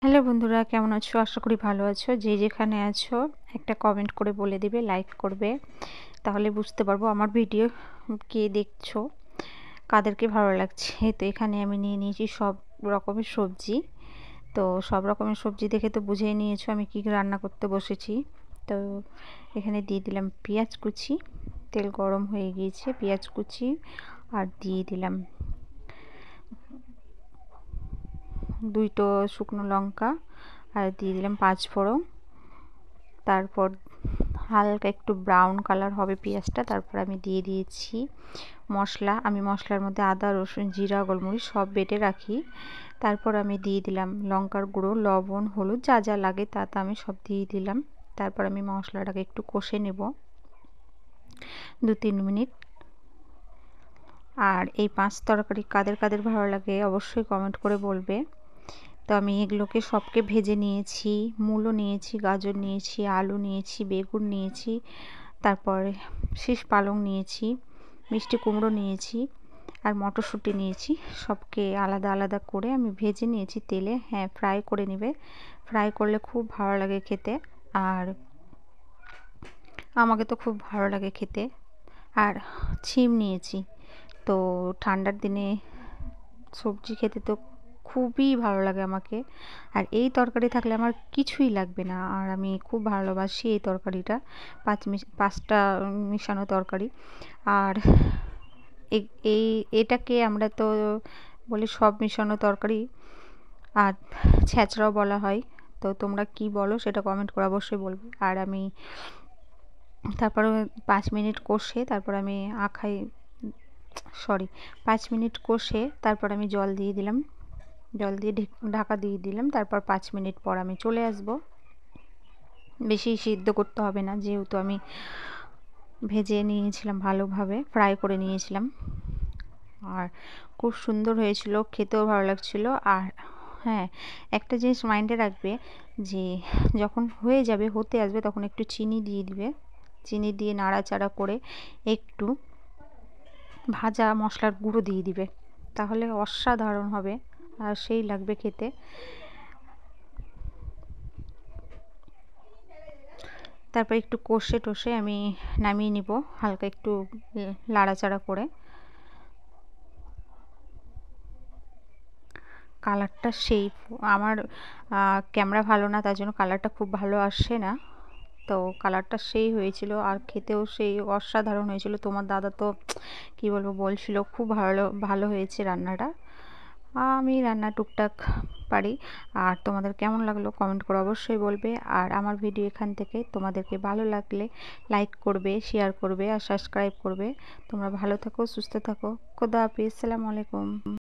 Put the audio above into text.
Hello বন্ধুরা, কেমন আছো? আশা করি ভালো আছো। যে যেখানে আছো একটা কমেন্ট করে বলে দিবে, লাইক করবে, তাহলে বুঝতে পারবো আমার ভিডিও কে দেখছো, কাদেরকে ভালো লাগছে। তো এখানে আমি নিয়ে নিয়েছি সব রকমের সবজি। তো সব রকমের সবজি দেখে তো বুঝেই নিয়েছো আমি কি রান্না করতে বসেছি। তো এখানে দিয়ে দিলাম পেঁয়াজ কুচি, তেল গরম হয়ে গিয়েছে, পেঁয়াজ কুচি আর দিয়ে দিলাম 2টো শুকনো লঙ্কা আর দিয়ে দিলাম 5 ফোড়ন। তারপর হালকা একটু ব্রাউন কালার হবে পেঁয়াজটা, তারপর আমি দিয়ে দিয়েছি মশলা। আমি মশলার মধ্যে আদা, রসুন, জিরা, গোলমরিচ সব বেটে রাখি। তারপর আমি দিয়ে দিলাম লঙ্কার গুঁড়ো, লবণ, হলুদ, যা যা লাগে তা আমি সব দিয়ে দিলাম। তারপর আমি মশলাটাকে একটু কষে নেব 2-3 মিনিট। আর এই 5 তরকারি কাদের কাদের ভালো লাগে অবশ্যই কমেন্ট করে বলবে। তো আমি এগুলোকে সবকে ভেজে নিয়েছি, মূলো নিয়েছি, গাজর নিয়েছি, আলু নিয়েছি, বেগুন নিয়েছি, তারপরে শীষ পালং নিয়েছি, মিষ্টি কুমড়ো নিয়েছি আর মটরশুঁটি নিয়েছি। সবকে আলাদা আলাদা করে আমি ভেজে নিয়েছি তেলে। হ্যাঁ, ফ্রাই করে নেবে, ফ্রাই করলে খুব ভালো লাগে খেতে। আর আমাকে তো খুব ভালো লাগে খেতে। আর ছিম নিয়েছি। তো ঠান্ডার দিনে সবজি খেতে তো খুবই ভালো লাগে আমাকে। আর এই তরকারি থাকলে আমার কিছুই লাগবে না। আর আমি খুব ভালোবাসি এই তরকারিটা, 5টা মিশানো তরকারি। আর এই এটাকে আমরা তো বলি সব মিশানো তরকারি, আর ছ্যাঁচড়াও বলা হয়। তো তোমরা কি বলো সেটা কমেন্ট করে অবশ্যই বলবে। আর আমি তারপরে 5 মিনিট কষে তারপর আমি 5 মিনিট কষে তারপর আমি জল দিয়ে দিলাম, জল দিয়ে ঢাকা দিয়ে দিলাম। তারপর 5 মিনিট পর আমি চলে আসব। বেশি সিদ্ধ করতে হবে না, যেহেতু আমি ভেজে নিয়েছিলাম, ভালোভাবে ফ্রাই করে নিয়েছিলাম। আর খুব সুন্দর হয়েছিল, খেতেও ভালো লাগছিল। আর হ্যাঁ, একটা জিনিস মাইন্ডে রাখবে যে যখন হতে আসবে তখন একটু চিনি দিয়ে দিবে। চিনি দিয়ে নাড়াচাড়া করে একটু ভাজা মশলার গুঁড়ো দিয়ে দিবে, তাহলে অসাধারণ হবে আর সেই লাগবে খেতে। তারপর একটু কষে টষে আমি নামিয়ে নিব, হালকা একটু লাড়াচাড়া করে। কালারটা সেই, আমার ক্যামেরা ভালো না, তার জন্য কালারটা খুব ভালো আসে না। তো কালারটা সেই হয়েছিল আর খেতেও সেই অসাধারণ হয়েছিল। তোমার দাদা তো কি বলবো বলছিল খুব ভালো ভালো হয়েছে রান্নাটা। আমি রান্না টুকটাক পারি। আর তোমাদের কেমন লাগলো কমেন্ট করে অবশ্যই বলবে। আর আমার ভিডিও এখান থেকে তোমাদেরকে ভালো লাগলে লাইক করবে, শেয়ার করবে আর সাবস্ক্রাইব করবে। তোমরা ভালো থাকো, সুস্থ থাকো। খোদা হাফিজ, আসসালামু আলাইকুম।